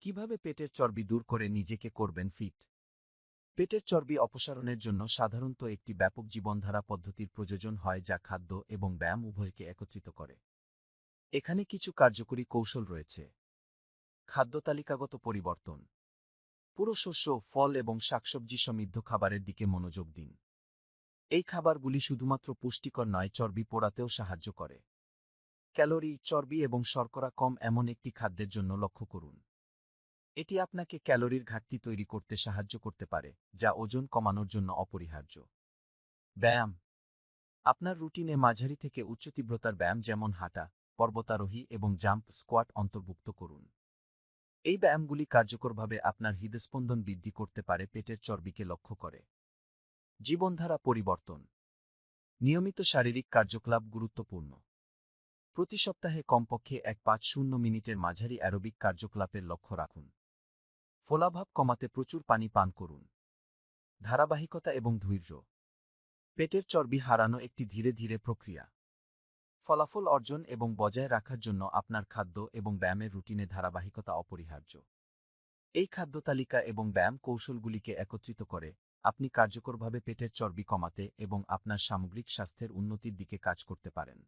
কিভাবে পেটের চর্বি দূর করে নিজেকে করবেন ফিট? পেটের চর্বি অপসারণের জন্য সাধারণত একটি ব্যাপক জীবনধারা পদ্ধতির প্রয়োজন হয় যা খাদ্য এবং ব্যায়াম উভয়কে একত্রিত করে। এখানে কিছু কার্যকরী কৌশল রয়েছে। খাদ্য তালিকাগত পরিবর্তন। পুরো শস্য, ফল এবং শাকসবজি সমৃদ্ধ খাবারের দিকে মনোযোগ দিন। এই খাবারগুলি শুধুমাত্র পুষ্টিকর নয়, চর্বি পোড়াতেও সাহায্য করে। ক্যালোরি, চর্বি এবং শর্করা কম এমন একটি খাদ্যের জন্য লক্ষ্য করুন। এটি আপনাকে ক্যালোরির ঘাটতি তৈরি করতে সাহায্য করতে পারে, যা ওজন কমানোর জন্য অপরিহার্য। ব্যায়াম। আপনার রুটিনে মাঝারি থেকে উচ্চ তীব্রতার ব্যায়াম যেমন হাঁটা, পর্বতারোহী এবং জাম্প স্কোয়াট অন্তর্ভুক্ত করুন। এই ব্যায়ামগুলি কার্যকরভাবে আপনার হৃদস্পন্দন বৃদ্ধি করতে পারে, পেটের চর্বিকে লক্ষ্য করে। জীবনধারা পরিবর্তন। নিয়মিত শারীরিক কার্যকলাপ গুরুত্বপূর্ণ। প্রতি সপ্তাহে কমপক্ষে ৫-০ মিনিটের মাঝারি অ্যারোবিক কার্যকলাপের লক্ষ্য রাখুন। ফোলাভাব কমাতে প্রচুর পানি পান করুন। ধারাবাহিকতা এবং ধৈর্য। পেটের চর্বি হারানো একটি ধীরে ধীরে প্রক্রিয়া। ফলাফল অর্জন এবং বজায় রাখার জন্য আপনার খাদ্য এবং ব্যায়ামের রুটিনে ধারাবাহিকতা অপরিহার্য। এই খাদ্য তালিকা এবং ব্যায়াম কৌশলগুলিকে একত্রিত করে আপনি কার্যকরভাবে পেটের চর্বি কমাতে এবং আপনার সামগ্রিক স্বাস্থ্যের উন্নতির দিকে কাজ করতে পারেন।